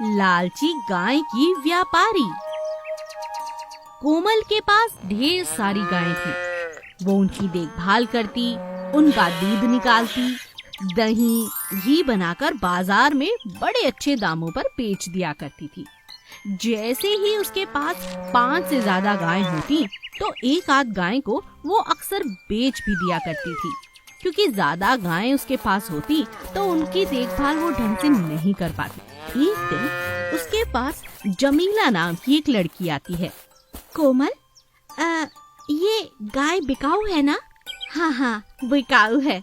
लालची गाय की व्यापारी। कोमल के पास ढेर सारी गायें थी। वो उनकी देखभाल करती, उनका दूध निकालती, दही, घी बनाकर बाजार में बड़े अच्छे दामों पर बेच दिया करती थी। जैसे ही उसके पास 5 से ज्यादा गायें होती तो एक आध गाय को वो अक्सर बेच भी दिया करती थी, क्योंकि ज्यादा गायें उसके पास होती तो उनकी देखभाल वो ढंग से नहीं कर पाती। एक दिन उसके पास जमीला नाम की एक लड़की आती है। कोमल, ये गाय बिकाऊ है ना? हाँ हाँ, बिकाऊ है।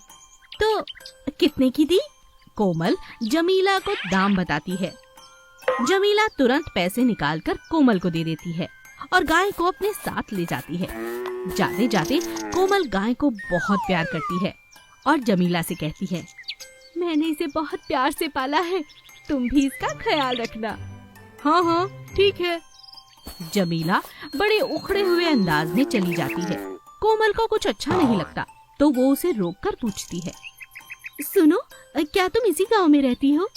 तो कितने की दी? कोमल जमीला को दाम बताती है। जमीला तुरंत पैसे निकालकर कोमल को दे देती है और गाय को अपने साथ ले जाती है। जाते जाते कोमल गाय को बहुत प्यार करती है और जमीला से कहती है, मैंने इसे बहुत प्यार से पाला है, तुम भी इसका ख्याल रखना। हाँ हाँ ठीक है। जमीला बड़े उखड़े हुए अंदाज में चली जाती है। कोमल को कुछ अच्छा नहीं लगता तो वो उसे रोककर पूछती है, सुनो, क्या तुम इसी गांव में रहती हो?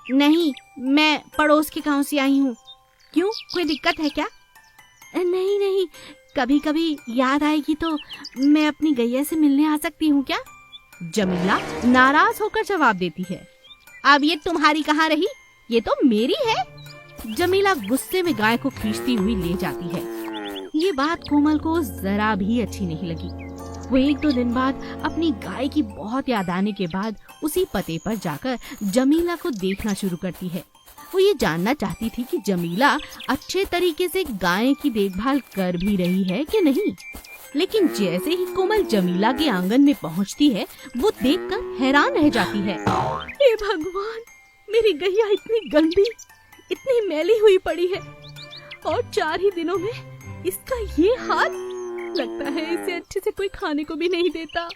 नहीं, मैं पड़ोस के गांव से आई हूँ। क्यों, कोई दिक्कत है क्या? नहीं नहीं, कभी कभी याद आएगी तो मैं अपनी गैया से मिलने आ सकती हूँ क्या? जमीला नाराज होकर जवाब देती है, अब ये तुम्हारी कहाँ रही, ये तो मेरी है। जमीला गुस्से में गाय को खींचती हुई ले जाती है। ये बात कोमल को जरा भी अच्छी नहीं लगी। वो 1-2 दिन बाद अपनी गाय की बहुत याद आने के बाद उसी पते पर जाकर जमीला को देखना शुरू करती है। वो ये जानना चाहती थी कि जमीला अच्छे तरीके से गाय की देखभाल कर भी रही है कि नहीं। लेकिन जैसे ही कोमल जमीला के आंगन में पहुंचती है, वो देखकर हैरान रह जाती है। हे भगवान, मेरी गैया इतनी गंदी, इतनी मैली हुई पड़ी है और 4 ही दिनों में इसका ये हाल। लगता है इसे अच्छे से कोई खाने को भी नहीं देता।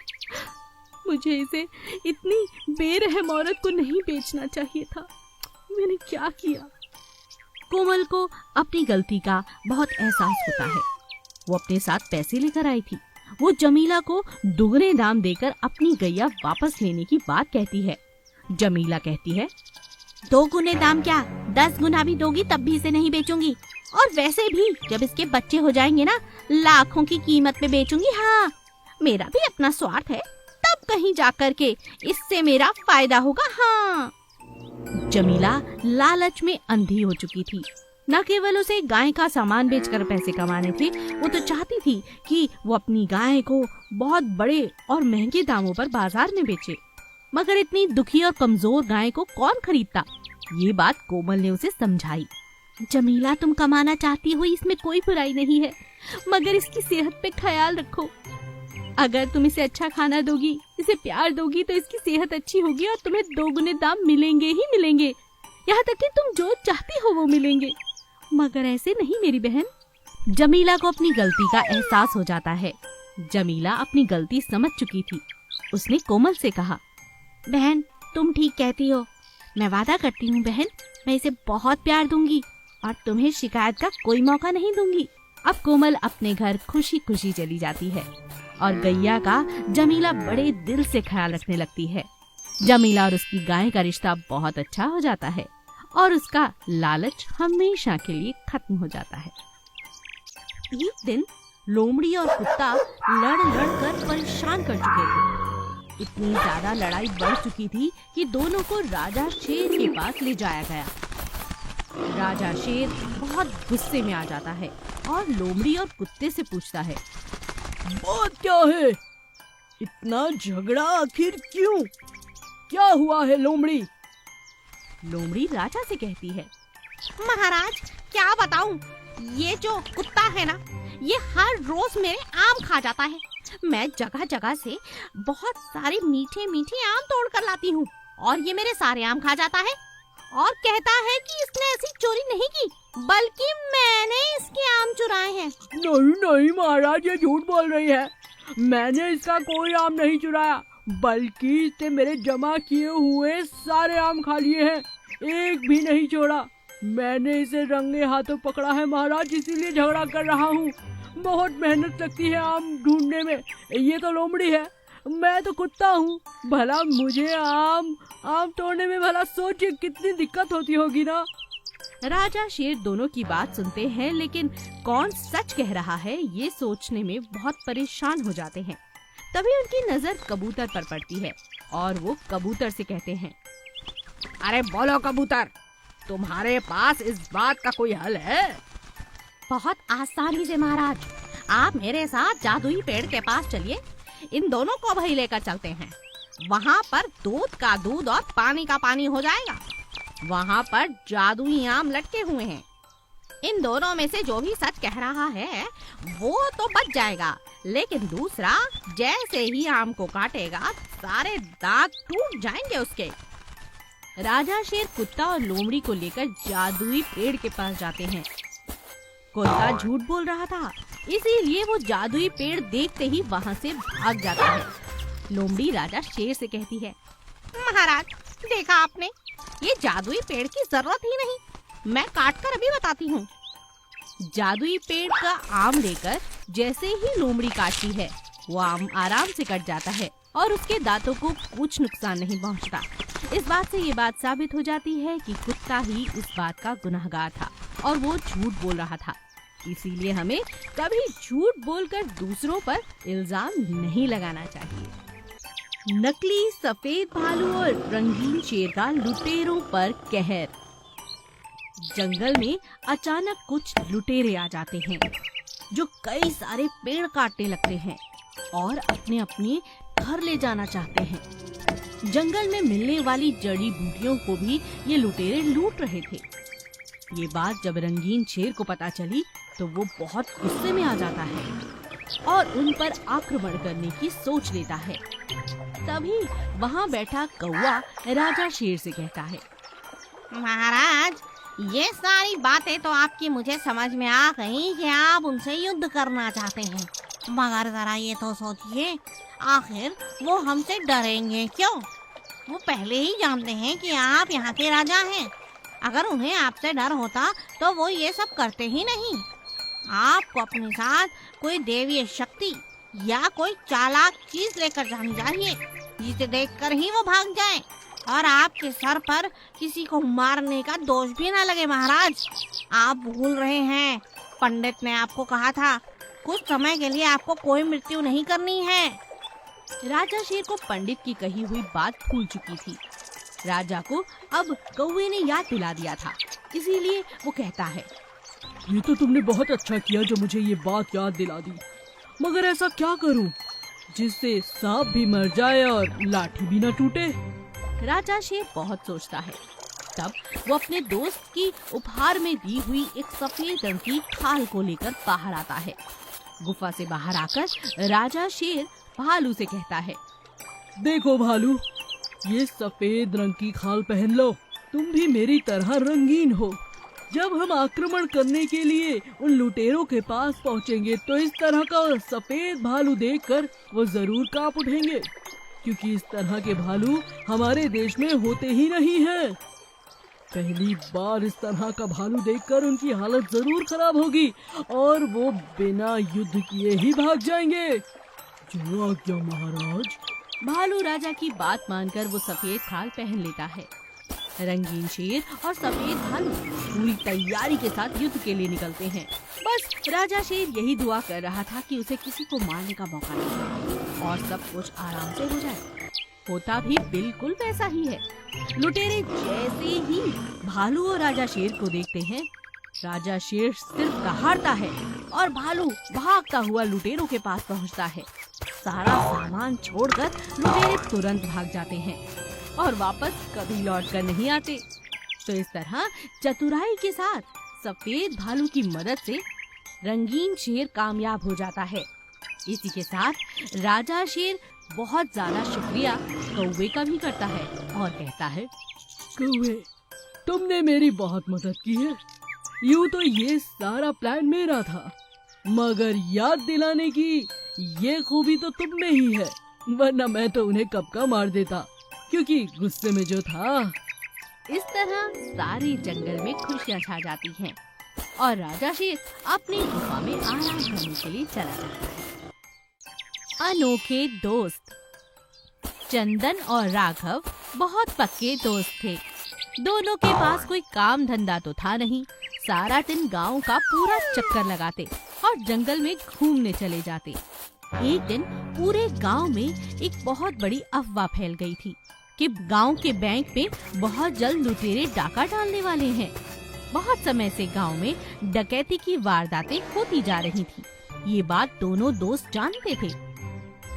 मुझे इसे इतनी बेरहम औरत को नहीं बेचना चाहिए था। मैंने क्या किया? कोमल को अपनी गलती का बहुत एहसास होता है। वो अपने साथ पैसे लेकर आई थी। वो जमीला को दुगने दाम देकर अपनी गैया वापस लेने की बात कहती है। जमीला कहती है, 2 गुने दाम क्या, 10 गुना भी दोगी तब भी इसे नहीं बेचूंगी। और वैसे भी जब इसके बच्चे हो जाएंगे ना, लाखों की कीमत पे बेचूंगी। हाँ, मेरा भी अपना स्वार्थ है, तब कहीं जाकर के इससे मेरा फायदा होगा। हाँ। जमीला लालच में अंधी हो चुकी थी। न केवल उसे गाय का सामान बेचकर पैसे कमाने थे, वो तो चाहती थी कि वो अपनी गाय को बहुत बड़े और महंगे दामों पर बाजार में बेचे। मगर इतनी दुखी और कमजोर गाय को कौन खरीदता? ये बात कोमल ने उसे समझाई। जमीला, तुम कमाना चाहती हो, इसमें कोई बुराई नहीं है, मगर इसकी सेहत पे ख्याल रखो। अगर तुम इसे अच्छा खाना दोगी, इसे प्यार दोगी तो इसकी सेहत अच्छी होगी और तुम्हें 2 गुने दाम मिलेंगे ही मिलेंगे। यहाँ तक कि तुम जो चाहती हो वो मिलेंगे। मगर ऐसे नहीं मेरी बहन। जमीला को अपनी गलती का एहसास हो जाता है। जमीला अपनी गलती समझ चुकी थी। उसने कोमल से कहा, बहन, तुम ठीक कहती हो। मैं वादा करती हूँ बहन, मैं इसे बहुत प्यार दूंगी और तुम्हें शिकायत का कोई मौका नहीं दूंगी। अब कोमल अपने घर खुशी खुशी चली जाती है और गैया का जमीला बड़े दिल से ख्याल रखने लगती है। जमीला और उसकी गाय का रिश्ता बहुत अच्छा हो जाता है और उसका लालच हमेशा के लिए खत्म हो जाता है। एक दिन लोमड़ी और कुत्ता लड़ कर परेशान कर चुके थे। इतनी ज्यादा लड़ाई बढ़ चुकी थी कि दोनों को राजा शेर के पास ले जाया गया। राजा शेर बहुत गुस्से में आ जाता है और लोमड़ी और कुत्ते से पूछता है, बात क्या है? इतना झगड़ा आखिर क्यों? क्या हुआ है लोमड़ी? लोमड़ी राजा से कहती है, महाराज, क्या बताऊं, ये जो कुत्ता है ना, ये हर रोज मेरे आम खा जाता है। मैं जगह जगह से बहुत सारे मीठे मीठे आम तोड़ कर लाती हूँ और ये मेरे सारे आम खा जाता है और कहता है कि इसने ऐसी चोरी नहीं की, बल्कि मैंने इसके आम चुराए हैं। नहीं नहीं महाराज, ये झूठ बोल रही है। मैंने इसका कोई आम नहीं चुराया, बल्कि इसने मेरे जमा किए हुए सारे आम खा लिए हैं, एक भी नहीं छोड़ा। मैंने इसे रंगे हाथों पकड़ा है महाराज, इसीलिए झगड़ा कर रहा हूँ। बहुत मेहनत लगती है आम ढूंढने में। ये तो लोमड़ी है, मैं तो कुत्ता हूँ। भला मुझे आम तोड़ने में भला सोचिए कितनी दिक्कत होती होगी ना। राजा शेर दोनों की बात सुनते हैं, लेकिन कौन सच कह रहा है ये सोचने में बहुत परेशान हो जाते हैं। तभी उनकी नजर कबूतर पर पड़ती है और वो कबूतर से कहते हैं, अरे बोलो कबूतर, तुम्हारे पास इस बात का कोई हल है? बहुत आसानी से महाराज, आप मेरे साथ जादुई पेड़ के पास चलिए। इन दोनों को वहीं लेकर चलते हैं। वहाँ पर दूध का दूध और पानी का पानी हो जाएगा। वहाँ पर जादुई आम लटके हुए हैं। इन दोनों में से जो भी सच कह रहा है वो तो बच जाएगा, लेकिन दूसरा जैसे ही आम को काटेगा सारे दांत टूट जाएंगे उसके। राजा शेर कुत्ता और लोमड़ी को लेकर जादुई पेड़ के पास जाते हैं। कुत्ता झूठ बोल रहा था, इसीलिए वो जादुई पेड़ देखते ही वहाँ से भाग जाता है। लोमड़ी राजा शेर से कहती है, महाराज, देखा आपने, ये जादुई पेड़ की जरूरत ही नहीं, मैं काट कर अभी बताती हूँ। जादुई पेड़ का आम लेकर जैसे ही लोमड़ी काटती है, वो आम आराम से कट जाता है और उसके दांतों को कुछ नुकसान नहीं पहुँचता। इस बात से ये बात साबित हो जाती है कि कुत्ता ही इस बात का गुनहगार था और वो झूठ बोल रहा था। इसीलिए हमें कभी झूठ बोलकर दूसरों पर इल्जाम नहीं लगाना चाहिए। नकली सफेद भालू और रंगीन शेर का लुटेरों पर कहर। जंगल में अचानक कुछ लुटेरे आ जाते हैं जो कई सारे पेड़ काटने लगते हैं और अपने अपने घर ले जाना चाहते हैं। जंगल में मिलने वाली जड़ी बूटियों को भी ये लुटेरे लूट रहे थे। ये बात जब रंगीन शेर को पता चली तो वो बहुत गुस्से में आ जाता है और उन पर आक्रमण करने की सोच लेता है। तभी वहाँ बैठा कौवा राजा शेर से कहता है, महाराज, ये सारी बातें तो आपकी मुझे समझ में आ गई कि आप उनसे युद्ध करना चाहते हैं, मगर जरा ये तो सोचिए, आखिर वो हमसे डरेंगे क्यों? वो पहले ही जानते हैं कि आप यहाँ के राजा हैं। अगर उन्हें आपसे डर होता तो वो ये सब करते ही नहीं। आपको अपने साथ कोई देवीय शक्ति या कोई चालाक चीज लेकर जानी चाहिए, जिसे देखकर ही वो भाग जाए और आपके सर पर किसी को मारने का दोष भी ना लगे। महाराज, आप भूल रहे हैं, पंडित ने आपको कहा था कुछ समय के लिए आपको कोई मृत्यु नहीं करनी है। राजा शेर को पंडित की कही हुई बात भूल चुकी थी। राजा को अब कौवे ने याद दिला दिया था, इसीलिए वो कहता है, ये तो तुमने बहुत अच्छा किया जो मुझे ये बात याद दिला दी, मगर ऐसा क्या करूं जिससे सांप भी मर जाए और लाठी भी न टूटे? राजा शेर बहुत सोचता है। तब वो अपने दोस्त की उपहार में दी हुई एक सफेद रंग की खाल को लेकर बाहर आता है। गुफा से बाहर आकर राजा शेर भालू से कहता है, देखो भालू, ये सफेद रंग की खाल पहन लो, तुम भी मेरी तरह रंगीन हो। जब हम आक्रमण करने के लिए उन लुटेरों के पास पहुंचेंगे तो इस तरह का सफेद भालू देखकर वो जरूर कांप उठेंगे, क्योंकि इस तरह के भालू हमारे देश में होते ही नहीं हैं। पहली बार इस तरह का भालू देखकर उनकी हालत जरूर खराब होगी और वो बिना युद्ध किए ही भाग जाएंगे। जो आज्ञा महाराज। भालू राजा की बात मानकर वो सफेद खाल पहन लेता है। रंगीन शेर और सफेद भालू पूरी तैयारी के साथ युद्ध के लिए निकलते हैं। बस राजा शेर यही दुआ कर रहा था कि उसे किसी को मारने का मौका न मिले और सब कुछ आराम से हो जाए। होता भी बिल्कुल वैसा ही है। लुटेरे जैसे ही भालू और राजा शेर को देखते हैं, राजा शेर सिर्फ दहाड़ता है और भालू भागता हुआ लुटेरों के पास पहुंचता है। सारा सामान छोड़कर लुटेरे तुरंत भाग जाते हैं और वापस कभी लौट कर नहीं आते। तो इस तरह चतुराई के साथ सफेद भालू की मदद से रंगीन शेर कामयाब हो जाता है। इसी के साथ राजा शेर बहुत ज्यादा शुक्रिया कौवे का भी करता है और कहता है, कौवे, तुमने मेरी बहुत मदद की है। यूँ तो ये सारा प्लान मेरा था, मगर याद दिलाने की ये खूबी तो तुम में ही है, वरना मैं तो उन्हें कब का मार देता, क्योंकि गुस्से में जो था। इस तरह सारे जंगल में खुशियाँ छा जाती हैं और राजा शेर अपनी गुफा में आराम करने के लिए चला जाता है। अनोखे दोस्त। चंदन और राघव बहुत पक्के दोस्त थे। दोनों के पास कोई काम धंधा तो था नहीं। सारा दिन गांव का पूरा चक्कर लगाते और जंगल में घूमने चले जाते। एक दिन पूरे गांव में एक बहुत बड़ी अफवाह फैल गई थी कि गांव के बैंक में बहुत जल्द लुटेरे डाका डालने वाले हैं। बहुत समय से गांव में डकैती की वारदातें होती जा रही थी। ये बात दोनों दोस्त जानते थे।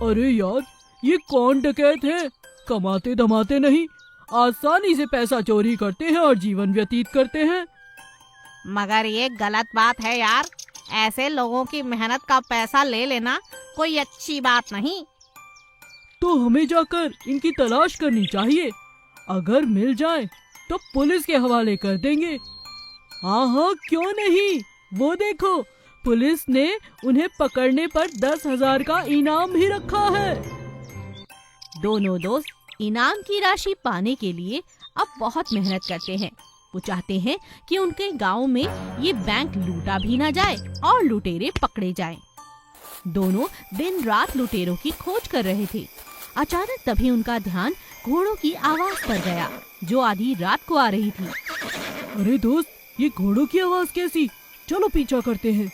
अरे यार, ये कौन डकैत है? कमाते धमाते नहीं, आसानी से पैसा चोरी करते हैं और जीवन व्यतीत करते हैं। मगर ये गलत बात है यार। ऐसे लोगों की मेहनत का पैसा ले लेना कोई अच्छी बात नहीं। तो हमें जाकर इनकी तलाश करनी चाहिए। अगर मिल जाए तो पुलिस के हवाले कर देंगे। हाँ हाँ, क्यों नहीं। वो देखो, पुलिस ने उन्हें पकड़ने पर 10,000 का इनाम भी रखा है। दोनों दोस्त इनाम की राशि पाने के लिए अब बहुत मेहनत करते हैं। वो चाहते हैं कि उनके गांव में ये बैंक लूटा भी ना जाए और लुटेरे पकड़े जाएं। दोनों दिन रात लुटेरों की खोज कर रहे थे। अचानक तभी उनका ध्यान घोड़ों की आवाज पर गया, जो आधी रात को आ रही थी। अरे दोस्त, ये घोड़ों की आवाज कैसी? चलो पीछा करते हैं।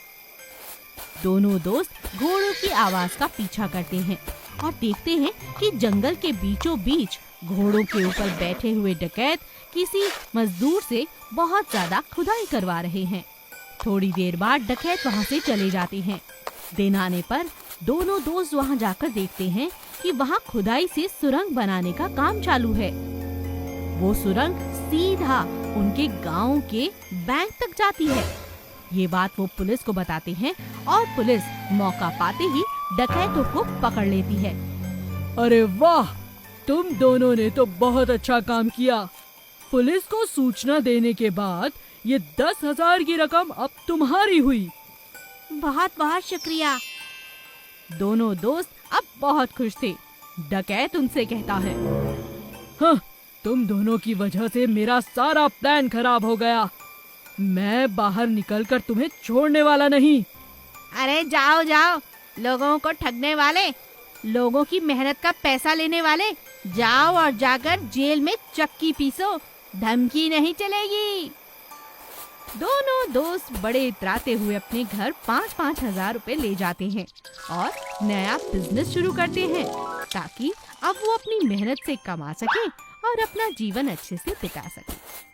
दोनों दोस्त घोड़ों की आवाज का पीछा करते हैं और देखते हैं कि जंगल के बीचों बीच घोड़ों के ऊपर बैठे हुए डकैत किसी मजदूर से बहुत ज्यादा खुदाई करवा रहे हैं। थोड़ी देर बाद डकैत वहाँ से चले जाते हैं। दिन आने पर दोनों दोस्त वहाँ जाकर देखते हैं कि वहाँ खुदाई से सुरंग बनाने का काम चालू है। वो सुरंग सीधा उनके गांव के बैंक तक जाती है। ये बात वो पुलिस को बताते हैं और पुलिस मौका पाते ही डकैतों को पकड़ लेती है। अरे वाह, तुम दोनों ने तो बहुत अच्छा काम किया। पुलिस को सूचना देने के बाद ये 10,000 की रकम अब तुम्हारी हुई। बहुत बहुत शुक्रिया। दोनों दोस्त अब बहुत खुश थे। डकैत उनसे कहता है, हाँ, तुम दोनों की वजह से मेरा सारा प्लान खराब हो गया। मैं बाहर निकलकर तुम्हें छोड़ने वाला नहीं। अरे जाओ जाओ, लोगों को ठगने वाले, लोगों की मेहनत का पैसा लेने वाले, जाओ और जाकर जेल में चक्की पीसो, धमकी नहीं चलेगी। दोनों दोस्त बड़े इतराते हुए अपने घर 5-5 हजार रुपए ले जाते हैं और नया बिजनेस शुरू करते हैं, ताकि अब वो अपनी मेहनत से कमा सके और अपना जीवन अच्छे से बिता सके।